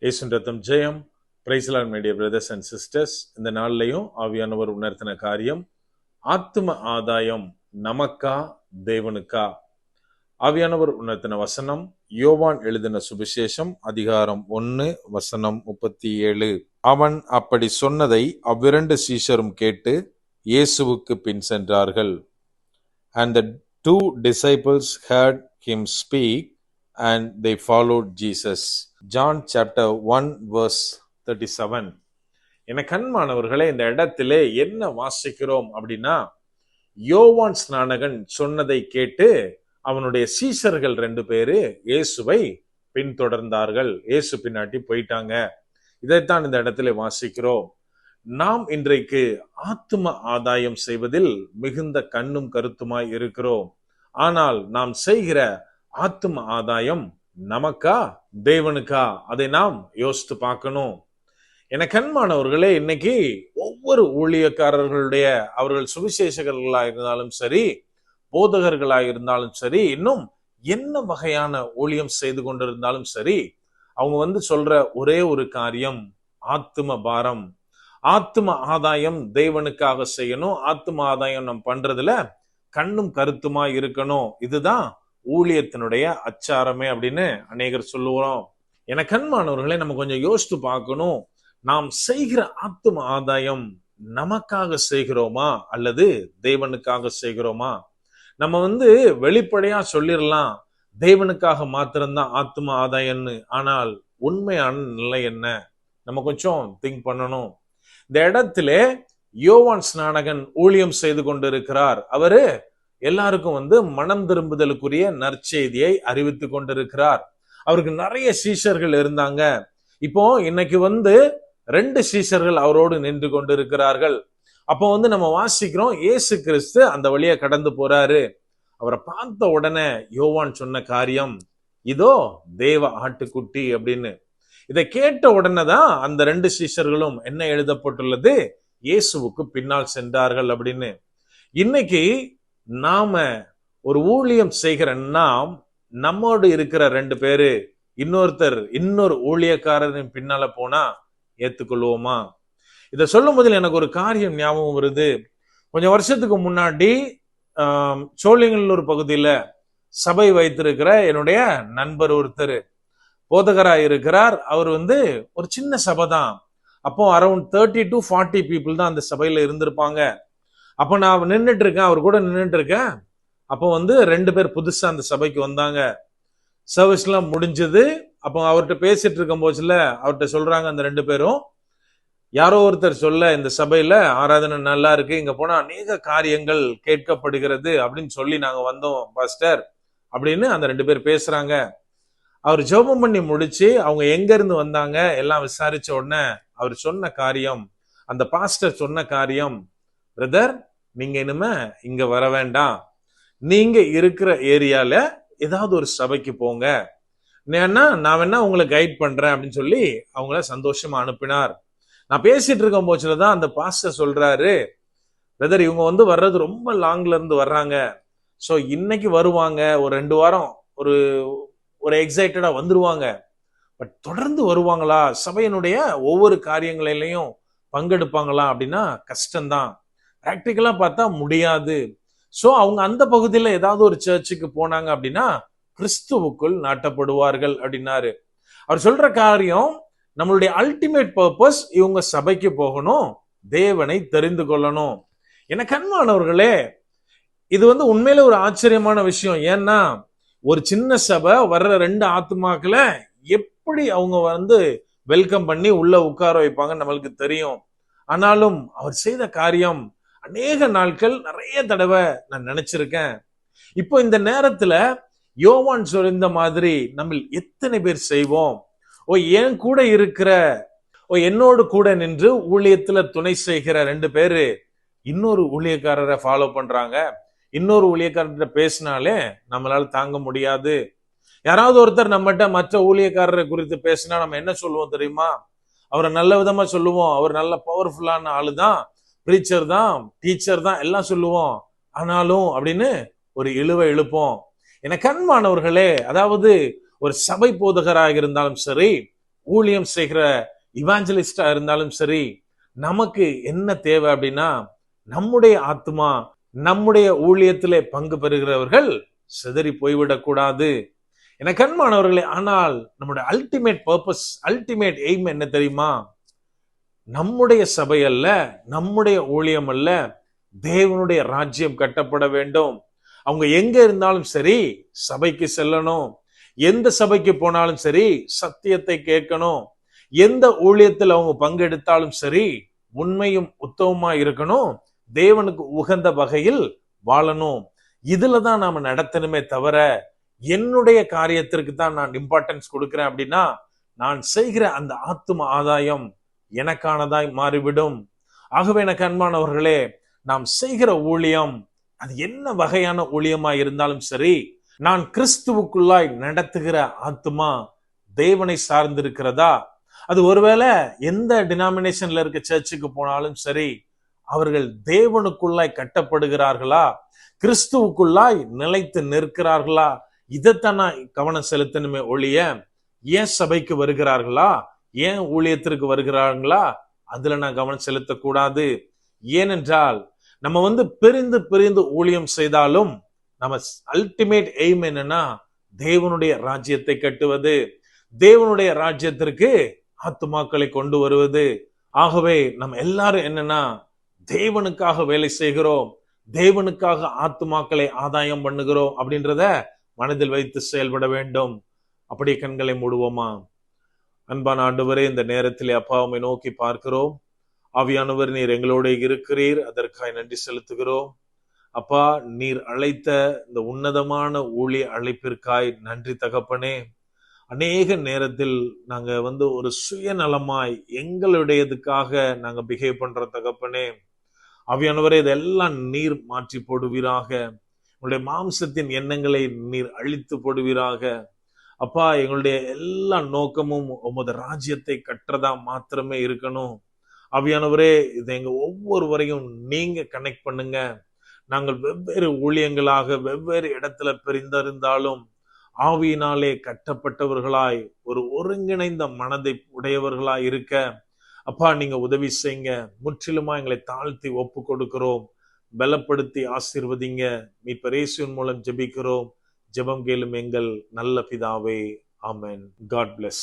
இயேசுவின் ரத்தம் ஜெயம். Praise the lord my dear brothers and sisters. இந்த நாள்லையும் ஆவியானவர் உணர்த்தின காரியம், ஆத்தும ஆதாயம் நமக்கா தேவனுக்கா? ஆவியானவர் உணர்த்தின வசனம், யோவான் எழுதின சுவிசேஷம் அதிகாரம் 1 வசனம் 37. அவன் அப்படி சொன்னதை அவ்விரண்டு சீஷரும் கேட்டு இயேசுவுக்கு பின் சென்றார்கள். And the two disciples heard him speak, and they followed Jesus. John chapter 1 verse 37. என கண்மானவர்களே, இந்த இடத்திலே என்ன வாசிக்கிறோம் அப்படின்னா, யோவான் ஸ்நானகன் சொன்னதை கேட்டு அவனுடைய சீஷர்கள் 2 பேரு இயேசுவை பின்தொடர்ந்தார்கள். இயேசு பின்னாடி போயிட்டாங்க. இதைத்தான் இந்த இடத்திலே வாசிக்கிறோம். நாம் இன்றைக்கு ஆத்தும ஆதாயம் செய்வதில் மிகுந்த கண்ணும் கருத்துமாய் இருக்கிறோம். ஆனால் நாம் செய்கிற ஆத்தும ஆதாயம் நமக்கா தேவனுக்கா? அதை நாம் யோசித்து பார்க்கணும். என கண்மானவர்களே, இன்னைக்கு ஒவ்வொரு ஊழியக்காரர்களுடைய, அவர்கள் சுவிசேஷகர்களாக இருந்தாலும் சரி, போதகர்களாக இருந்தாலும் சரி, இன்னும் என்ன வகையான ஊழியம் செய்து கொண்டிருந்தாலும் சரி, அவங்க சொல்ற ஒரே ஒரு காரியம், ஆத்தும பாரம், ஆத்தும ஆதாயம் தேவனுக்காக செய்யணும். ஆத்தும ஆதாயம் நம்ம பண்றதுல கண்ணும் கருத்துமா இருக்கணும். இதுதான் ஊழியத்தினுடைய அச்சாரமே அப்படின்னு அநேகர் சொல்லுவோம். என கண்மானவர்களை நம்ம கொஞ்சம் யோசித்து பார்க்கணும். நாம் செய்கிற ஆத்தும ஆதாயம் நமக்காக செய்கிறோமா அல்லது தேவனுக்காக செய்கிறோமா? நம்ம வெளிப்படையா சொல்லிடலாம், தேவனுக்காக மாத்திரம்தான் ஆத்தும ஆதாயம்னு. ஆனால் உண்மையான நிலை என்ன? நம்ம கொஞ்சம் திங்க் பண்ணணும். இந்த இடத்திலே யோவான் ஸ்நானகன் ஊழியம் செய்து கொண்டிருக்கிறார். அவரு எல்லாருக்கும் மனம் திரும்புதலுக்குரிய நற்செய்தியை அறிவித்து கொண்டிருக்கிறார். அவருக்கு நிறைய சீஷர்கள் இருந்தாங்க. இப்போ இன்னைக்கு 2 சீஷர்கள் அவரோடு நின்று கொண்டிருக்கிறார்கள். அப்போ நம்ம வாசிக்கிறோம், இயேசு கிறிஸ்து அந்த வழியா கடந்து போறாரு. அவரை பார்த்த உடனே யோவான் சொன்ன காரியம், இதோ தேவ ஆட்டுக்குட்டி அப்படின்னு. இதை கேட்ட உடனே தான் அந்த 2 சீஷர்களும் என்ன எழுதப்பட்டுள்ளது, இயேசுவுக்கு பின்னால் சென்றார்கள் அப்படின்னு. இன்னைக்கு நாம ஒரு ஊழியம் செய்கிற நாம், நம்மோடு இருக்கிற 2 பேரு இன்னொரு ஊழியக்காரரின் பின்னால போனா ஏத்துக்கொள்வோமா? இதை சொல்லும் போதில் எனக்கு ஒரு காரியம் ஞாபகம் வருது. கொஞ்சம் வருஷத்துக்கு முன்னாடி சோழிங்கநல்லூர் பகுதியில சபை வைத்திருக்கிற என்னுடைய நண்பர் ஒருத்தர் போதகராக இருக்கிறார். அவர் ஒரு சின்ன சபை தான். அப்போ அரௌண்ட் 30 to 40 பீப்புள் தான் அந்த சபையில இருந்திருப்பாங்க. அப்போ நான் நின்றுட்டு இருக்கேன், அவர் கூட நின்றுட்டு இருக்கேன். அப்போ 2 பேர் புதுசா அந்த சபைக்கு வந்தாங்க. சர்வீஸ் எல்லாம் முடிஞ்சது. அப்போ அவர்கிட்ட பேசிட்டு இருக்கும் போச்சுல, அவர்கிட்ட சொல்றாங்க அந்த 2 பேரும், யாரோ ஒருத்தர் சொல்ல, இந்த சபையில ஆராதனை நல்லா இருக்கு, இங்க போனா அநேக காரியங்கள் கேட்கப்படுகிறது அப்படின்னு சொல்லி நாங்க வந்தோம் பாஸ்டர் அப்படின்னு அந்த 2 பேர் பேசுறாங்க. அவர் ஜெபம் பண்ணி முடிச்சு அவங்க எங்க இருந்து வந்தாங்க எல்லாம் விசாரிச்ச உடனே அவர் சொன்ன காரியம், அந்த பாஸ்டர் சொன்ன காரியம், பிரதர் நீங்க இனிமே இங்க வர வேண்டாம், நீங்க இருக்கிற ஏரியால ஏதாவது ஒரு சபைக்கு போங்க, நான் வேணா உங்களை கைட் பண்றேன் அப்படின்னு சொல்லி அவங்கள சந்தோஷமா அனுப்பினார். நான் பேசிட்டு இருக்கும் போச்சுலதான் அந்த பாஸ்டர் சொல்றாரு, பிரதர் இவங்க வர்றது ரொம்ப லாங்ல இருந்து வர்றாங்க. சோ இன்னைக்கு வருவாங்க, ஒரு 2 வாரம் ஒரு எக்ஸைட்டடா வந்துருவாங்க. பட் தொடர்ந்து வருவாங்களா, சபையினுடைய ஒவ்வொரு காரியங்களிலையும் பங்கெடுப்பாங்களா அப்படின்னா கஷ்டம்தான். பிராக்டிக்கலா பார்த்தா முடியாது. சோ அவங்க அந்த பகுதியில ஏதாவது ஒரு சர்ச்சுக்கு போனாங்க அப்படின்னா கிறிஸ்துவுக்குள் நாட்டப்படுவார்கள் அப்படின்னாரு. அவர் சொல்ற காரியம், நம்மளுடைய அல்டிமேட் பர்பஸ் இவங்க சபைக்கு போகணும், தேவனை தெரிந்து கொள்ளணும். என கண்மானவர்களே, இது உண்மையில ஒரு ஆச்சரியமான விஷயம். ஏன்னா ஒரு சின்ன சபை வர்ற 2 ஆத்துமாக்களை எப்படி அவங்க வெல்கம் பண்ணி உள்ள உட்கார வைப்பாங்க நம்மளுக்கு தெரியும். ஆனாலும் அவர் செய்த காரியம் அநேக நாட்கள் நிறைய தடவை நான் நினைச்சிருக்கேன். இப்போ இந்த நேரத்துல யோவான் சொல்லிந்த மாதிரி நம்ம எத்தனை பேர் செய்வோம்? என் கூட இருக்கிற, என்னோடு கூட நின்று ஊழியத்துல துணை செய்கிற 2 பேரு இன்னொரு ஊழியக்காரரை ஃபாலோ பண்றாங்க. இன்னொரு ஊழியக்காரர்கிட்ட பேசினாலே நம்மளால தாங்க முடியாது. யாராவது ஒருத்தர் நம்மகிட்ட மற்ற ஊழியக்காரரை குறித்து பேசினா நம்ம என்ன சொல்லுவோம் தெரியுமா? அவரை நல்ல விதமா சொல்லுவோம், அவர் நல்ல பவர்ஃபுல்லான ஆளு தான், பிரீச்சர் தான், டீச்சர் தான், எல்லாம் சொல்லுவோம். ஆனாலும் அப்படின்னு ஒரு இழுவை இழுப்போம். என கண்மானவர்களே, அதாவது ஒரு சபை போதகராக இருந்தாலும் சரி, ஊழியம் செய்கிற இவாஞ்சலிஸ்டா இருந்தாலும் சரி, நமக்கு என்ன தேவை அப்படின்னா, நம்முடைய ஆத்மா, நம்முடைய ஊழியத்திலே பங்கு பெறுகிறவர்கள் சிதறி போய்விடக் கூடாது. எனக்கு அன்பானவர்களே, ஆனால் நம்முடைய அல்டிமேட் பர்பஸ், அல்டிமேட் எய்ம் என்ன தெரியுமா? நம்முடைய சபை அல்ல, நம்முடைய ஊழியம் அல்ல, தேவனுடைய ராஜ்யம் கட்டப்பட வேண்டும். அவங்க எங்க இருந்தாலும் சரி சபைக்கு செல்லணும். எந்த சபைக்கு போனாலும் சரி சத்தியத்தை கேட்கணும். எந்த ஊழியத்தில் அவங்க பங்கெடுத்தாலும் சரி உண்மையும் உத்தமமா இருக்கணும். தேவனுக்கு உகந்த வகையில் வாழணும். இதுலதான் நாம நடத்தணுமே தவிர, என்னுடைய காரியத்திற்கு தான் நான் இம்பார்ட்டன்ஸ் கொடுக்கிறேன் அப்படின்னா, நான் செய்கிற அந்த ஆத்தும ஆதாயம் எனக்கானதாய் மாறிவிடும். ஆகவே எனக்கு அன்பானவர்களே, நாம் செய்கிற ஊழியம் அது என்ன வகையான ஊழியமா இருந்தாலும் சரி, நான் கிறிஸ்துவுக்குள்ளாய் நடத்துகிற ஆத்துமா தேவனை சார்ந்திருக்கிறதா? அது ஒருவேளை எந்த டினாமினேஷன்ல இருக்க சர்ச்சுக்கு போனாலும் சரி, அவர்கள் தேவனுக்குள்ளாய் கட்டப்படுகிறார்களா, கிறிஸ்துவுக்குள்ளாய் நிலைத்து நிற்கிறார்களா? இதைத்தான் நான் கவனம் செலுத்தணுமே ஒழிய, ஏன் சபைக்கு வருகிறார்களா, ஏன் ஊழியத்திற்கு வருகிறார்களா, அதுல நான் கவனம் செலுத்தக்கூடாது. ஏனென்றால் நம்ம பிரிந்து பிரிந்து ஊழியம் செய்தாலும் நம்ம அல்டிமேட் எய்ம் என்னன்னா, தேவனுடைய ராஜ்யத்தை கட்டுவது, தேவனுடைய ராஜ்யத்திற்கு ஆத்துமாக்களை கொண்டு வருவது. ஆகவே நம்ம எல்லாரும் என்னன்னா, தேவனுக்காக வேலை செய்கிறோம், தேவனுக்காக ஆத்துமாக்களை ஆதாயம் பண்ணுகிறோம் அப்படின்றத மனதில் வைத்து செயல்பட வேண்டும். அப்படியே கண்களை மூடுவோமா? அன்பான ஆண்டவரே, இந்த நேரத்திலே அப்பா உம்மை நோக்கி பார்க்கிறோம். ஆவியானவர், நீர் எங்களோட இருக்கிறீர், அதற்காக நன்றி செலுத்துகிறோம். அப்பா, நீர் அழைத்த இந்த உன்னதமான ஊழிய அழைப்பிற்காய் நன்றி தகப்பனே. அநேக நேரத்தில் நாங்க ஒரு சுயநலமாய் எங்களுடையதுக்காக நாங்க பிஹேவ் பண்ற தகப்பனே. ஆவியானவரே, இதெல்லாம் நீர் மாற்றி போடுவீராக. உங்களுடைய மாம்சத்தின் எண்ணங்களை நீர் அழித்து போடுவீராக. அப்பா, எங்களுடைய எல்லா நோக்கமும் உமது ராஜ்யத்தை கற்றதா மாத்திரமே இருக்கணும். ஆவியானவரே, இதை எங்க ஒவ்வொருவரையும் நீங்க கனெக்ட் பண்ணுங்க. நாங்கள் வெவ்வேறு ஊழியங்களாக வெவ்வேறு இடத்துல பிரிந்திருந்தாலும் ஆவியினாலே கட்டப்பட்டவர்களாய் ஒரு ஒருங்கிணைந்த மனதை உடையவர்களாய் இருக்க அப்பா நீங்க உதவி செய்யுங்க. முற்றிலுமா எங்களை தாழ்த்தி ஒப்பு கொடுக்கிறோம். பலப்படுத்தி ஆசீர்வதிங்க. மீட்பர் இயேசுவின் மூலம் ஜெபிக்கிறோம். ஜெபம் கேளும் எங்கள் நல்ல பிதாவே. ஆமென். God bless.